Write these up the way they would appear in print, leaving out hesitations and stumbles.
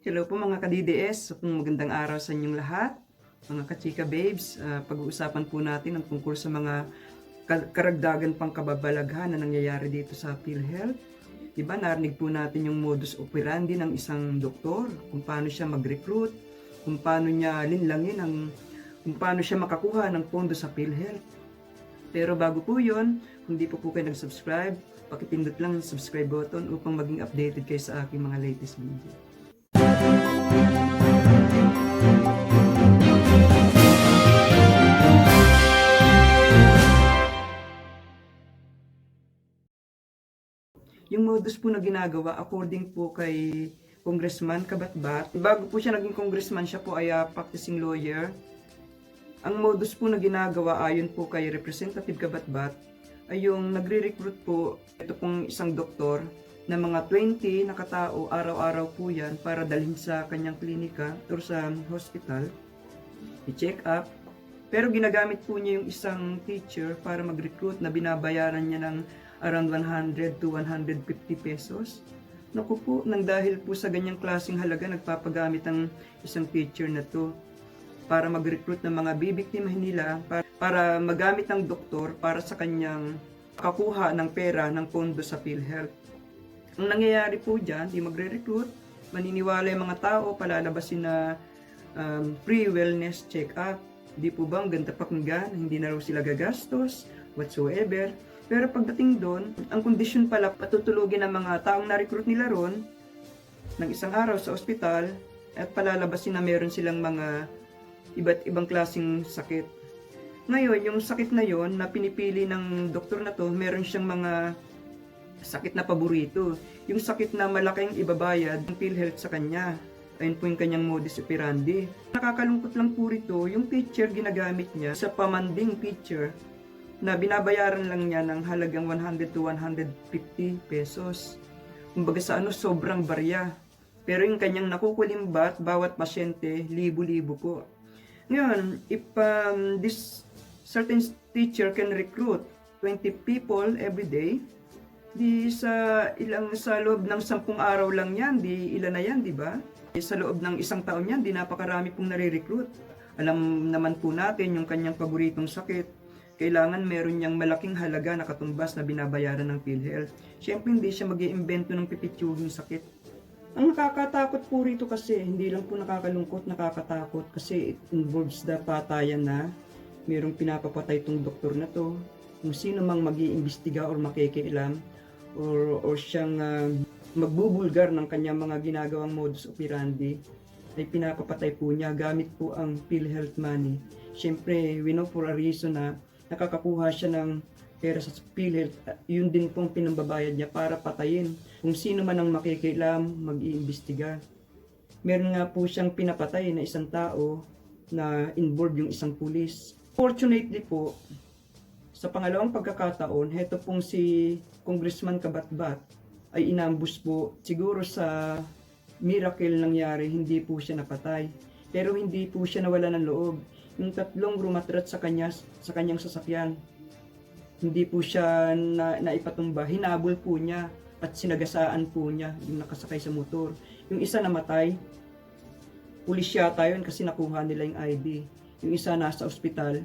Hello po mga ka-DDS, magandang araw sa inyong lahat. Mga ka-chika babes, pag-uusapan po natin ang tungkol sa mga karagdagan pang kababalaghan na nangyayari dito sa PhilHealth. Diba, narinig po natin yung modus operandi ng isang doktor, kung paano siya mag-recruit, kung paano niya linlangin kung paano siya makakuha ng pondo sa PhilHealth. Pero bago po yun, kung di po kayo nag-subscribe, pakipindot lang ang subscribe button upang maging updated kayo sa aking mga latest video. Yung modus po na ginagawa according po kay Congressman Kabatbat, bago po siya naging congressman, siya po ay practicing lawyer. Ang modus po na ginagawa ayon po kay Representative Kabatbat ay yung nagre-recruit po ito pong isang doktor na mga 20 na katao, araw-araw po yan para dalhin sa kanyang klinika or sa hospital, i-check up. Pero ginagamit po niya yung isang teacher para mag-recruit na binabayaran niya ng around 100 to 150 pesos. Naku po, nang dahil po sa ganyang klaseng halaga, nagpapagamit ang isang teacher na to para mag-recruit ng mga bibiktimahin nila para magamit ng doktor para sa kanyang kakuha ng pera ng pondo sa PhilHealth. Ang nangyayari po dyan, di magre-recruit, maniniwala yung mga tao, palalabasin na free wellness check-up. Di po ba ang ganda pakinggan, hindi na raw sila gagastos, whatsoever. Pero pagdating doon, ang kondisyon pala patutulugin ng mga taong na-recruit nila ron ng isang araw sa ospital at palalabasin na meron silang mga iba't ibang klaseng sakit. Ngayon, yung sakit na yon na pinipili ng doktor na to, meron siyang mga sakit na paborito. Yung sakit na malaking ibabayad ng PhilHealth sa kanya. Ayun po yung kanyang modus operandi. Nakakalungkot lang po rito, yung teacher ginagamit niya sa pamanding teacher na binabayaran lang niya ng halagang 100 to 150 pesos. Kumbaga sa sobrang barya. Pero yung kanyang nakukulimbat, bawat pasyente, libo-libo po. Ngayon, if this certain teacher can recruit 20 people every day, di sa loob ng 10 araw lang yan, di ilan na yan, di ba? Sa loob ng isang taon yan, di napakarami pong nare-recruit. Alam naman po natin yung kanyang paboritong sakit. Kailangan meron niyang malaking halaga na katumbas na binabayaran ng PhilHealth. Siyempre hindi siya mag-iimbento ng pipitsuging sakit. Ang nakakatakot po rito kasi, hindi lang po nakakalungkot, nakakatakot kasi it involves the patayan na merong pinapapatay itong doktor na to. Kung sino mang mag-iimbestiga or makikialam or siyang magbubulgar ng kanyang mga ginagawang modus operandi ay pinapapatay po niya gamit po ang PhilHealth money. Siyempre, we know for a reason na nakakakuha siya ng pera sa PhilHealth, yun din pong pinambabayad niya para patayin kung sino man ang makikialam, mag-iimbestiga. Meron nga po siyang pinapatay na isang tao na involved yung isang pulis. Fortunately po, sa pangalawang pagkakataon, heto pong si Congressman Kabatbat ay inambush po. Siguro sa miracle nangyari, hindi po siya napatay. Pero hindi po siya nawala ng loob. Yung tatlong rumatrat sa kanyang sasakyan, hindi po siya naipatumba. Hinabol po niya at sinagasaan po niya yung nakasakay sa motor. Yung isa namatay, pulis yata yun kasi nakuha nila yung ID. Yung isa nasa ospital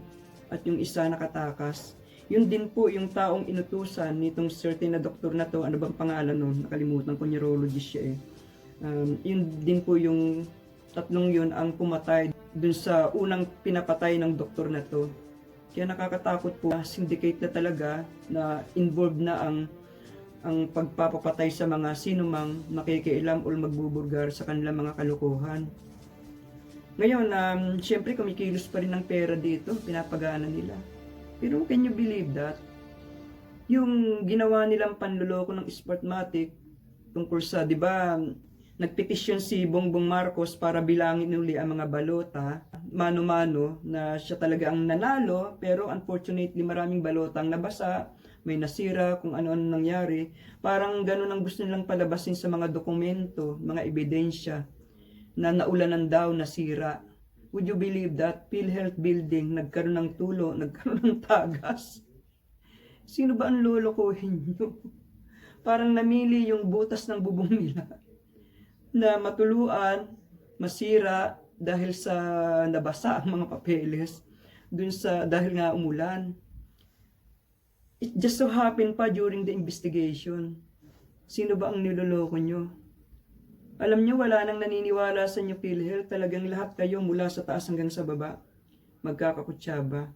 at yung isa nakatakas. Yun din po yung taong inutusan nitong certain na doktor na to, ano bang pangalan nun? Nakalimutan ko, neurologist siya eh. Yun din po yung tatlong yun ang pumatay dun sa unang pinapatay ng doktor na to. Kaya nakakatakot po, syndicate na talaga na involved na ang pagpapapatay sa mga sino mang makikialam o magbubulgar sa kanilang mga kalokohan. Ngayon, siyempre kumikilos pa rin ng pera dito, pinapagana nila. Pero can you believe that? Yung ginawa nilang panluloko ng Smartmatic tungkol sa, di ba, nagpetisyon si Bongbong Marcos para bilangin uli ang mga balota, mano-mano, na siya talaga ang nanalo, pero unfortunately maraming balotang nabasa, may nasira, kung ano-ano nangyari. Parang ganun ang gusto nilang palabasin sa mga dokumento, mga ebidensya, na naulanan daw, nasira. Would you believe that? PhilHealth building, nagkaroon ng tulo, nagkaroon ng tagas. Sino ba ang lolokohin nyo? Parang namili yung butas ng bubong nila na matuluan, masira dahil sa nabasa ang mga papeles dun sa dahil nga umulan. It just so happened pa during the investigation. Sino ba ang niloloko nyo? Alam nyo, wala nang naniniwala sa inyo, PhilHealth. Talagang lahat kayo mula sa taas hanggang sa baba magkakakutsaba.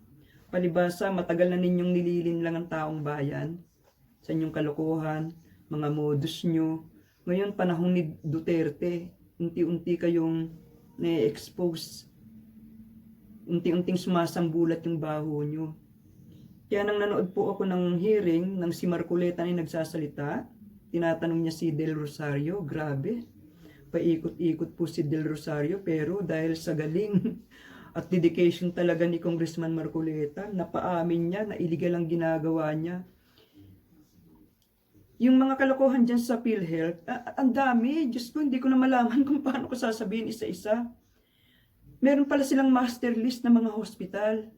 Palibasa, matagal na ninyong nililin lang ang taong bayan sa inyong kalokohan, mga modus nyo. Ngayon, panahon ni Duterte, unti-unti kayong na-expose. Unti-unting sumasambulat yung baho nyo. Kaya nang nanood po ako ng hearing ng si Marcoleta na nagsasalita, tinatanong niya si Del Rosario, grabe. Paikot-ikot po si Del Rosario, pero dahil sa galing at dedication talaga ni Congressman Marcoleta, napaamin niya na illegal ang ginagawa niya. Yung mga kalokohan dyan sa PhilHealth, ang dami. Diyos ko, hindi ko na malaman kung paano ko sasabihin isa-isa. Meron pala silang master list ng mga hospital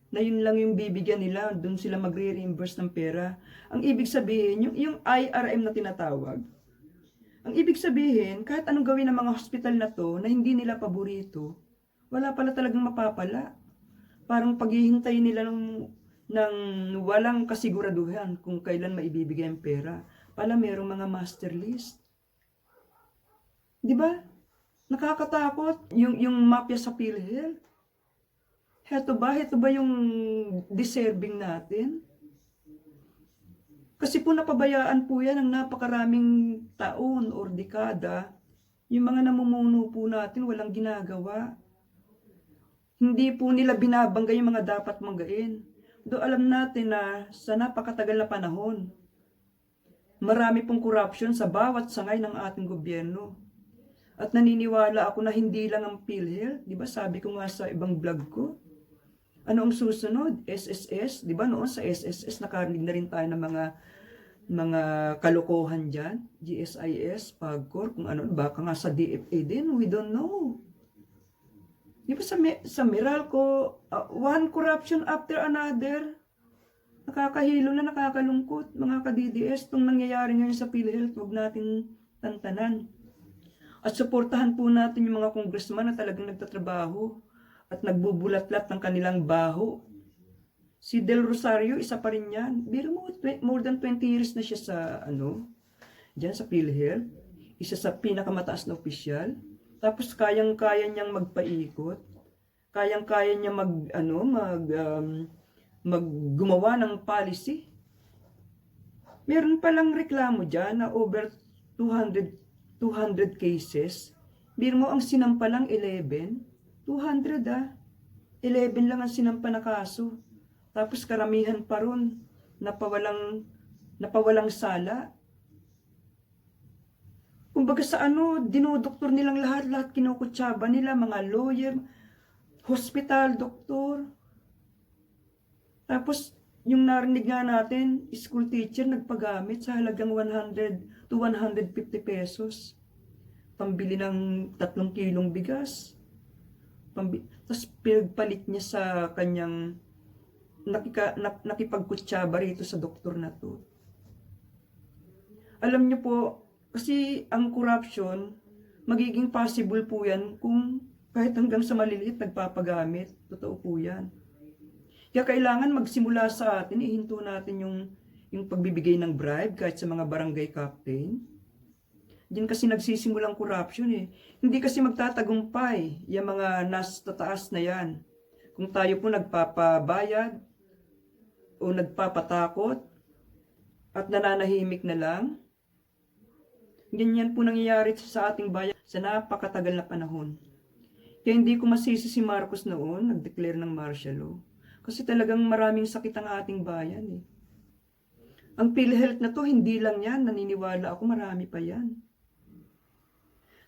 na yun lang yung bibigyan nila, doon sila magre-reimburse ng pera. Ang ibig sabihin, yung IRM na tinatawag, ang ibig sabihin, kahit anong gawin ng mga hospital na to, na hindi nila paborito, wala pala talagang mapapala. Parang paghihintay nila ng walang kasiguraduhan kung kailan maibibigay ang pera. Pala merong mga master list. Di ba? Nakakatakot yung mafia sa PhilHealth. Heto ba yung deserving natin? Kasi po napabayaan po yan ng napakaraming taon or dekada. Yung mga namumuno po natin walang ginagawa. Hindi po nila binabanggay yung mga dapat manggain. Do alam natin na sa napakatagal na panahon, marami pong corruption sa bawat sangay ng ating gobyerno. At naniniwala ako na hindi lang ang PhilHealth. Di ba sabi ko nga sa ibang vlog ko, ano ang susunod? SSS, di ba noon sa SSS nakarinig na rin tayo ng mga kalokohan dyan, GSIS, PAGCOR, kung ano, baka nga sa DFA din, we don't know. Di ba sa Meralco, one corruption after another, nakakahilo na nakakalungkot, mga ka-DDS, itong nangyayari ngayon sa PhilHealth, huwag natin tantanan. At suportahan po natin yung mga congressman na talagang nagtatrabaho at nagbubulatlat ng kanilang baho. Si Del Rosario, isa pa rin yan. Biro mo, more than 20 years na siya sa, dyan sa PhilHealth. Isa sa pinakamataas na opisyal. Tapos kayang-kaya niyang magpaikot. Kayang-kaya niya gumawa ng policy. Meron palang reklamo dyan na over 200 cases. Biro mo ang sinampalang 11. 200 11 lang ang sinampa na kaso. Tapos karamihan pa ron napawalang sala. Kumbaga sa dinodoktor nilang lahat kinukutsaba nila, mga lawyer, hospital, doktor. Tapos yung narinig nga natin, school teacher nagpagamit sa halagang 100 to 150 pesos. Pambili ng 3 kilong bigas. Tapos pinagpalit niya sa kanyang nakipagkutsaba rito sa doktor na to. Alam niyo po, kasi ang corruption, magiging possible po yan kung kahit hanggang sa maliliit nagpapagamit. Totoo po yan. Kaya kailangan magsimula sa atin, ihinto natin yung pagbibigay ng bribe kahit sa mga barangay captain. Diyan kasi nagsisimulang corruption eh. Hindi kasi magtatagumpay yung mga nasa taas na yan. Kung tayo po nagpapabayad o nagpapatakot at nananahimik na lang, ganyan po nangyayari sa ating bayan sa napakatagal na panahon. Kaya hindi ko masisi si Marcos noon, nag-declare ng martial law. Kasi talagang maraming sakit ang ating bayan eh. Ang PhilHealth na to, hindi lang yan, naniniwala ako marami pa yan.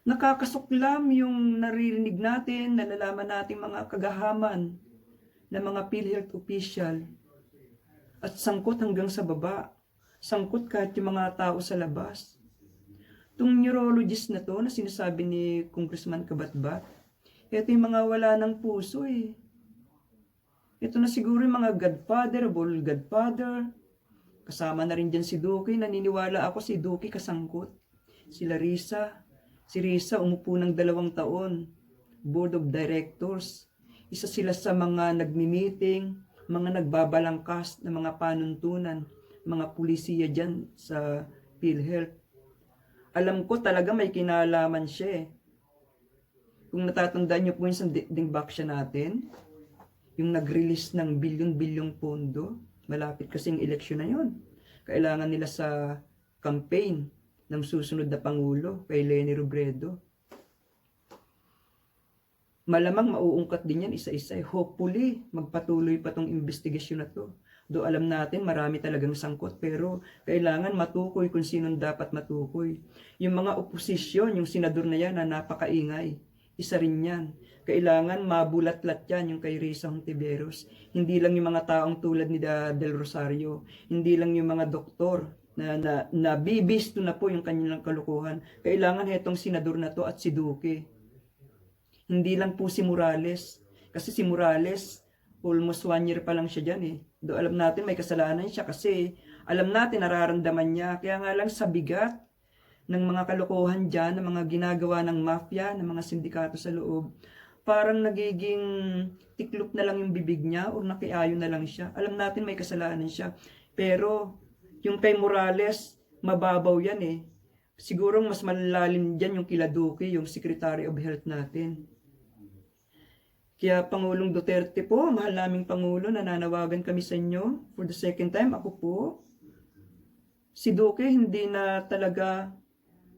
Nakakasuklam yung naririnig natin, nalalaman natin mga kagahaman ng mga PhilHealth official at sangkot hanggang sa baba, sangkot kahit yung mga tao sa labas. Itong neurologist na to na sinasabi ni Congressman Kabatbat, ito yung mga wala ng puso eh. Ito na siguro yung mga godfather, bull godfather. Kasama na rin dyan si Duque, naniniwala ako si Duque kasangkot. Si Larissa, Si Risa umupo ng 2 taon, Board of Directors. Isa sila sa mga nagmi-meeting, mga nagbabalangkas ng mga panuntunan, mga pulisiya dyan sa PhilHealth. Alam ko talaga may kinalaman siya eh. Kung natatandaan niyo po yung sa dingbaksya natin, yung nag-release ng bilyon-bilyong pondo, malapit kasing eleksyon na yun. Kailangan nila sa campaign ng susunod na Pangulo, kay Leni Robredo. Malamang mauungkat din yan isa-isa. Hopefully, magpatuloy pa tong investigasyon na to. Do alam natin, marami talagang sangkot, pero kailangan matukoy kung sinong dapat matukoy. Yung mga oposisyon, yung senador na yan na napakaingay, isa rin yan. Kailangan mabulat-lat yan yung kay Risa Hontiveros. Hindi lang yung mga taong tulad ni Del Rosario, hindi lang yung mga doktor na bibisto na po yung kanilang kalukuhan. Kailangan itong senador na to at si Duque. Hindi lang po si Morales. Kasi si Morales, almost 1 year pa lang siya dyan eh. Do alam natin may kasalanan siya kasi alam natin nararamdaman niya. Kaya nga lang sa bigat ng mga kalokohan dyan, ng mga ginagawa ng mafia, ng mga sindikato sa loob, parang nagiging tiklop na lang yung bibig niya o nakiayo na lang siya. Alam natin may kasalanan siya. Pero yung kay Morales, mababaw yan eh. Siguro mas malalim dyan yung kila Duque, yung Secretary of Health natin. Kaya Pangulong Duterte po, mahal naming Pangulo, nananawagan kami sa inyo for the second time. Ako po, si Duque hindi na talaga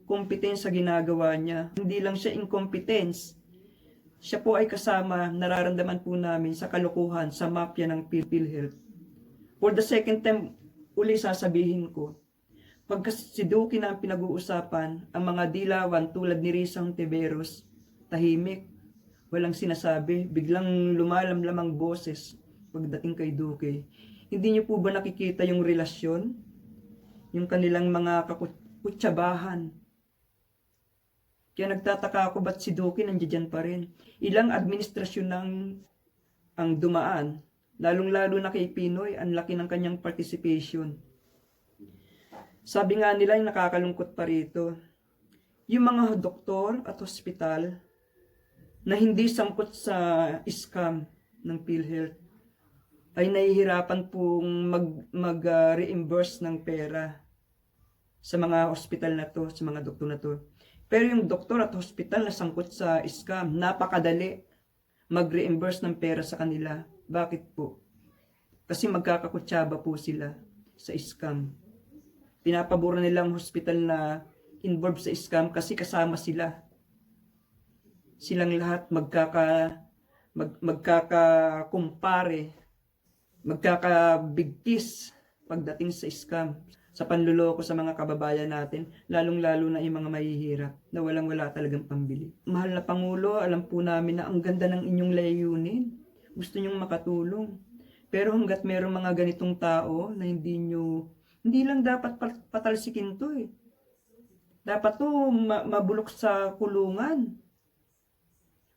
competence sa ginagawa niya. Hindi lang siya incompetence. Siya po ay kasama, nararamdaman po namin sa kalokohan, sa mafia ng PhilHealth. For the second time, uli sasabihin ko, pagka si Duque na ang pinag-uusapan, ang mga dilawan tulad ni Risa Hontiveros, tahimik. Walang sinasabi, biglang lumalamlam ang boses pagdating kay Duque. Hindi niyo po ba nakikita yung relasyon? Yung kanilang mga kakutsabahan. Kaya nagtataka ako ba't si Duque nandiyan pa rin. Ilang administrasyon ang dumaan. Lalong-lalo na kay Pinoy, ang laki ng kanyang participation. Sabi nga nila yung nakakalungkot pa rito. Yung mga doktor at hospital na hindi sangkot sa scam ng PhilHealth ay nahihirapan pong mag-reimburse ng pera sa mga hospital na to, sa mga doktor na to. Pero yung doktor at hospital na sangkot sa scam, napakadali mag-reimburse ng pera sa kanila. Bakit po? Kasi magkakakutsaba po sila sa scam. Pinapabura nilang hospital na involved sa scam kasi kasama sila. Silang lahat magkakakumpare, magkakabigtis pagdating sa scam, sa panluloko sa mga kababayan natin, lalong-lalo na yung mga mahihirap na walang-wala talagang pambili. Mahal na Pangulo, alam po namin na ang ganda ng inyong layunin. Gusto nyong makatulong. Pero hanggat merong mga ganitong tao na hindi lang dapat patalsikin to eh. Dapat to mabulok sa kulungan.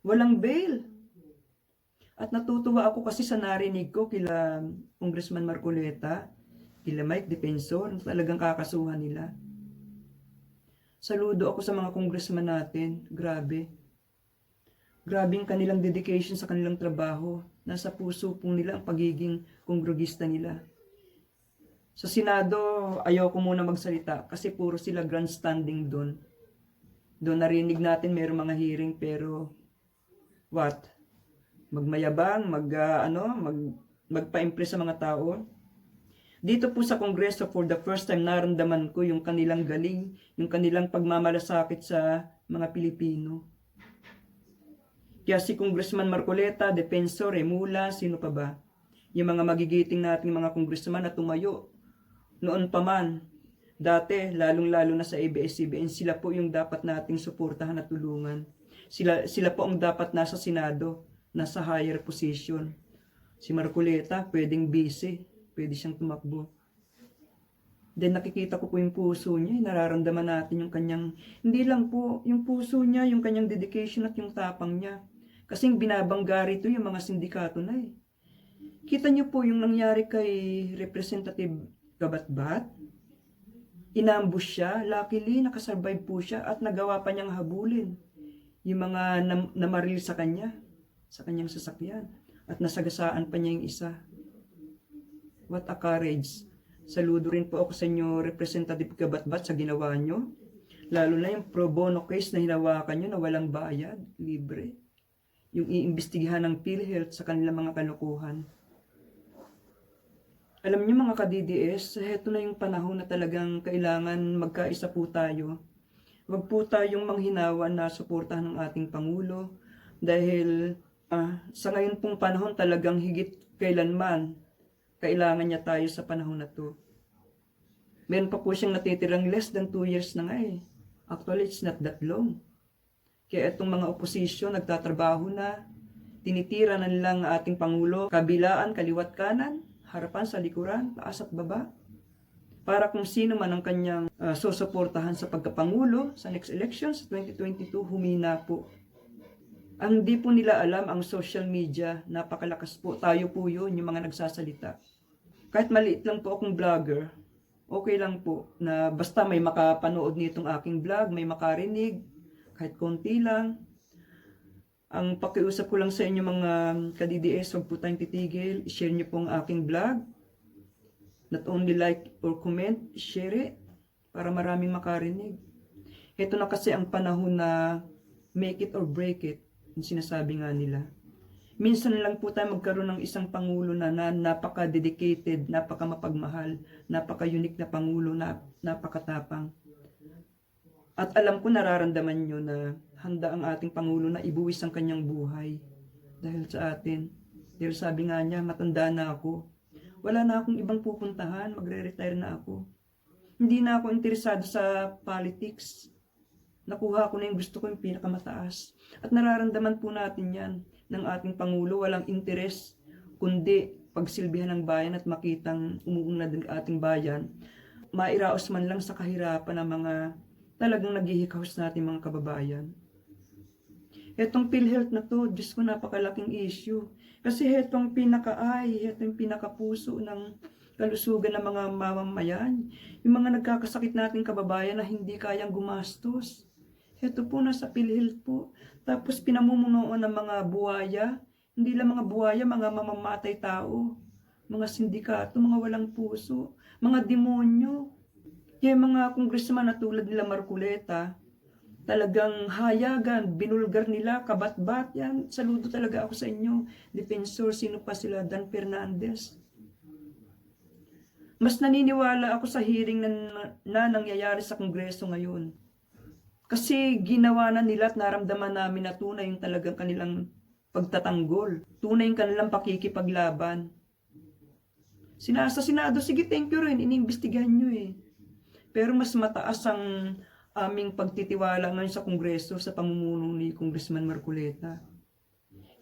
Walang bail. At natutuwa ako kasi sa narinig ko kila Congressman Marcoleta, kila Mike Defensor, talagang kakasuhan nila. Saludo ako sa mga congressman natin. Grabe. Grabe ang kanilang dedication sa kanilang trabaho. Nasa puso po nila ang pagiging kongrugista nila. Sa Senado, ayoko muna magsalita kasi puro sila grandstanding doon. Doon narinig natin mayroong mga hearing pero what? Magmayabang, magpa-impress sa mga tao. Dito po sa Kongreso, for the first time, naramdaman ko yung kanilang galing, yung kanilang pagmamalasakit sa mga Pilipino. Kaya si Congressman Marcoleta, Defensor, Remula, sino pa ba? Yung mga magigiting nating mga congressman na tumayo. Noon pa man, dati, lalong-lalo na sa ABS-CBN, sila po yung dapat nating suportahan at tulungan. Sila po ang dapat nasa Senado, nasa higher position. Si Marcoleta, pwedeng busy, pwede siyang tumakbo. Then nakikita ko po yung puso niya, nararamdaman natin yung kanyang, hindi lang po, yung puso niya, yung kanyang dedication at yung tapang niya. Kasing binabangga rito yung mga sindikato na eh. Kita niyo po yung nangyari kay Representative Gabatbat. inambush siya. Luckily, nakasurvive po siya at nagawa pa niyang habulin yung mga namaril sa kanyang sasakyan. At nasagasaan pa niya yung isa. What a courage. Saludo rin po ako sa inyo, Representative Kabatbat, sa ginawa nyo. Lalo na yung pro bono case na hinawakan nyo na walang bayad, libre. Yung iimbestigahan ng PhilHealth sa kanilang mga kalokohan. Alam niyo mga ka-DDS, heto na yung panahon na talagang kailangan magkaisa po tayo. Huwag po tayong manghinawa na suportahan ng ating Pangulo dahil sa ngayon pong panahon talagang higit kailanman kailangan niya tayo sa panahon na to. Meron pa po siyang natitirang less than 2 years na nga eh. Actually, it's not that long. Kaya itong mga oposisyon nagtatrabaho na, tinitira na nilang ating Pangulo, kabilaan, kaliwat kanan, harapan sa likuran, taas at baba. Para kung sino man ang kanyang susuportahan sa pagkapangulo sa next election sa 2022, humina po. Ang di po nila alam ang social media, napakalakas po. Tayo po yun, yung mga nagsasalita. Kahit maliit lang po akong vlogger, okay lang po na basta may makapanood nitong aking vlog, may makarinig, kahit konti lang. Ang pakiusap ko lang sa inyo mga ka-DDS, huwag po tayong titigil. I-share nyo po ang aking vlog. Not only like or comment, share it para maraming makarinig. Ito na kasi ang panahon na make it or break it. Yung sinasabi nga nila. Minsan lang po tayo magkaroon ng isang pangulo na napaka-dedicated, napaka-mapagmahal, napaka-unique na pangulo, napakatapang. At alam ko nararamdaman nyo na handa ang ating pangulo na ibuwis ang kanyang buhay dahil sa atin. Dahil sabi nga niya, matanda na ako. Wala na akong ibang pupuntahan, magre-retire na ako. Hindi na ako interesado sa politics. Nakuha ko na yung gusto ko, yung pinakamataas. At nararamdaman po natin yan ng ating Pangulo. Walang interes, kundi pagsilbihan ng bayan at makitang umuunlad ng ating bayan. Mairaos man lang sa kahirapan ng mga talagang naghihikahos natin mga kababayan. Etong PhilHealth na to, Diyos ko, napakalaking issue. Kasi etong etong pinakapuso ng kalusugan ng mga mamamayan. Yung mga nagkakasakit nating kababayan na hindi kayang gumastos. Ito po, nasa PhilHealth po. Tapos pinamumunuan ng mga buhaya. Hindi lang mga buhaya, mga mamamatay tao. Mga sindikato, mga walang puso. Mga demonyo. Kaya mga congressman na tulad nila Marcoleta, talagang hayagan, binulgar nila, kabat-bat. Yan, saludo talaga ako sa inyo. Defensor, sino pa sila? Dan Fernandez. Mas naniniwala ako sa hearing na nangyayari sa Kongreso ngayon. Kasi ginawa na nila at naramdaman namin na tunay yung talagang kanilang pagtatanggol. Tunay yung kanilang pakikipaglaban. Sa Senado, sige, thank you rin, iniimbestigahan nyo eh. Pero mas mataas ang aming pagtitiwala ngayon sa Kongreso sa pamumuno ni Congressman Marcoleta.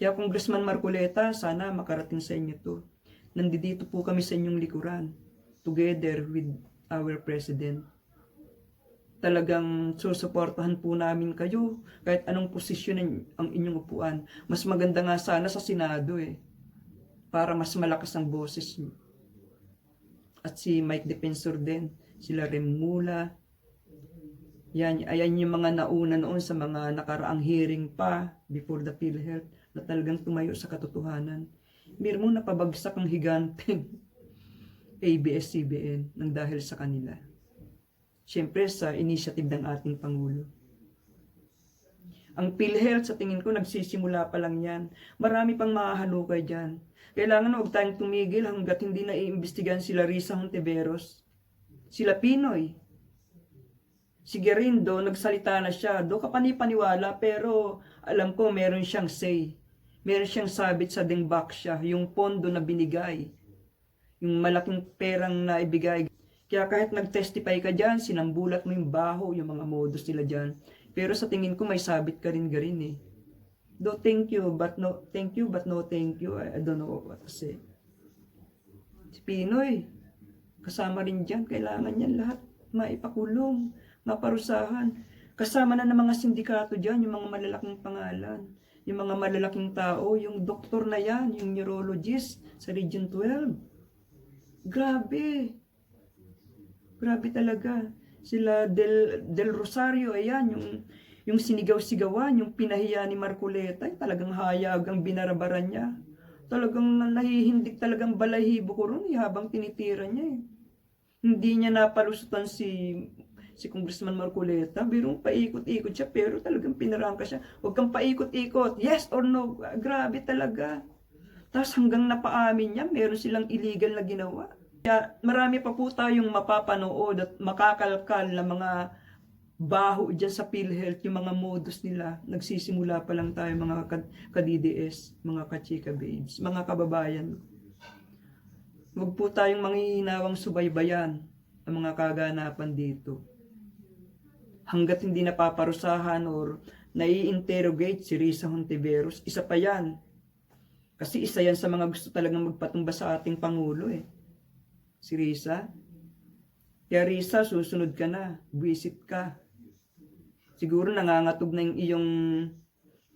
Kaya Congressman Marcoleta, sana makarating sa inyo to. Nandito po kami sa inyong likuran, together with our President. Talagang susuportahan po namin kayo kahit anong posisyon ang inyong upuan. Mas maganda nga sana sa Senado eh, para mas malakas ang boses nyo. At si Mike Defensor din, sila Remula. Ayan yung mga nauna noon sa mga nakaraang hearing pa before the PhilHealth na talagang tumayo sa katotohanan. Meron mong napabagsak ang higanteng ABS-CBN nang dahil sa kanila. Siyempre sa initiative ng ating Pangulo. Ang PhilHealth sa tingin ko nagsisimula pa lang yan. Marami pang mahahalukay dyan. Kailangan huwag tayong tumigil hanggat hindi na iimbestigahan sila Risa Hontiveros, sila Pinoy. Si Gerindo, nagsalita na siya. Do ka panipaniwala pero alam ko meron siyang say. Meron siyang sabit sa dingbak siya. Yung pondo na binigay. Yung malaking perang na ibigay. Kaya kahit nag-testify ka dyan, sinambulat mo yung baho, yung mga modus nila dyan. Pero sa tingin ko may sabit ka rin eh. Do thank you, but no thank you. I don't know what to say. Si Pinoy, kasama rin dyan. Kailangan yan lahat maipakulong, maparusahan. Kasama na ng mga sindikato dyan, yung mga malalaking pangalan. Yung mga malalaking tao, yung doktor na yan, yung neurologist sa Region 12. Grabe. Grabe talaga. Sila Del Rosario, ayan, yung sinigaw-sigawan, yung pinahiya ni Marcoleta, ay talagang hayag ang binarabaran niya. Talagang nahihindik talagang balahibo ko ron habang tinitira niya eh. Hindi niya napalusutan si Congressman Marcoleta, birong paikot-ikot siya pero talagang pinarangka siya. Huwag kang paikot-ikot, yes or no, grabe talaga. Tapos hanggang napaamin niya, meron silang illegal na ginawa. Kaya marami pa po tayong mapapanood at makakalkal na mga baho dyan sa PhilHealth, yung mga modus nila. Nagsisimula pa lang tayo mga ka-DDS, mga ka-chika babes, mga kababayan. Huwag po tayong manghihinawang subaybayan ang mga kaganapan dito. Hanggat hindi napaparusahan or nai-interrogate si Risa Hontiveros, isa pa yan. Kasi isa yan sa mga gusto talagang magpatumba sa ating Pangulo eh. Si Risa. Kaya Risa, susunod ka na. Visit ka. Siguro nangangatog na yung iyong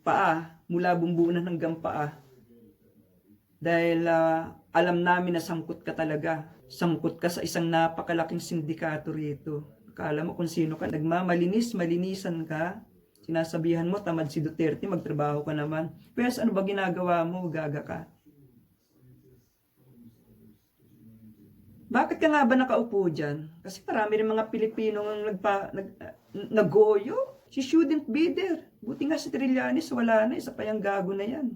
paa, mula bumbunan hanggang paa. Dahil alam namin na sangkot ka talaga. Sangkot ka sa isang napakalaking sindikato rito. Akala mo kung sino ka. Malinisan ka. Sinasabihan mo, tamad si Duterte, magtrabaho ka naman. Pero ano ba ginagawa mo? Gaga ka. Bakit ka nga ba nakaupo dyan? Kasi marami rin mga Pilipino nag-goyo. She shouldn't be there. Buti nga si Trillanes, wala na. Isa pa yung gago na yan.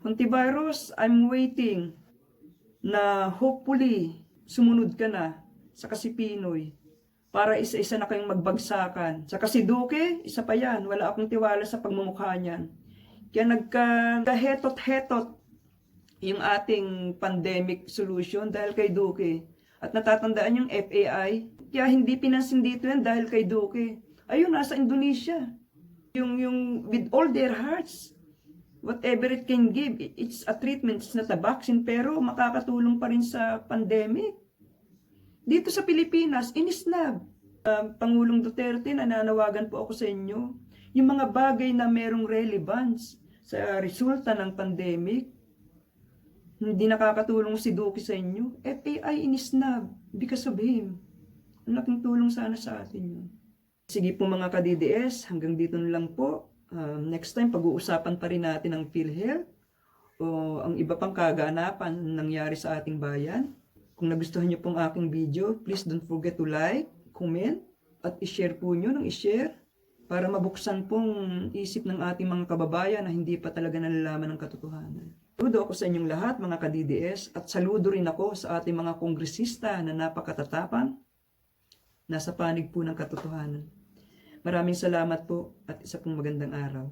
Hontiveros, I'm waiting na hopefully sumunod ka na sa kasi Pinoy para isa-isa na kayong magbagsakan. Sa kasi Duque, isa pa yan. Wala akong tiwala sa pagmumukha niyan. Kaya nagka-hetot-hetot yung ating pandemic solution dahil kay Duque. At natatandaan yung FAI, kaya hindi pinansin dito yan dahil kay Duque. Ayun, nasa Indonesia. Yung with all their hearts, whatever it can give, it's a treatment, it's not a vaccine, pero makakatulong pa rin sa pandemic. Dito sa Pilipinas, inisnab. Pangulong Duterte, nananawagan po ako sa inyo, yung mga bagay na merong relevance sa resulta ng pandemic, hindi nakakatulong si Duque sa inyo. FAI inisnab because of him. Ang laking tulong sana sa atin yun. Sige po mga ka-DDS, hanggang dito na lang po. Next time, pag-uusapan pa rin natin ang PhilHealth o ang iba pang kaganapan nangyari sa ating bayan. Kung nagustuhan niyo pong aking video, please don't forget to like, comment, at i-share po nyo ng i-share para mabuksan pong isip ng ating mga kababayan na hindi pa talaga nalalaman ng katotohanan. Saludo ako sa inyong lahat mga ka-DDS at saludo rin ako sa ating mga kongresista na napakatatapang, nasa panig po ng katotohanan. Maraming salamat po at isa pong magandang araw.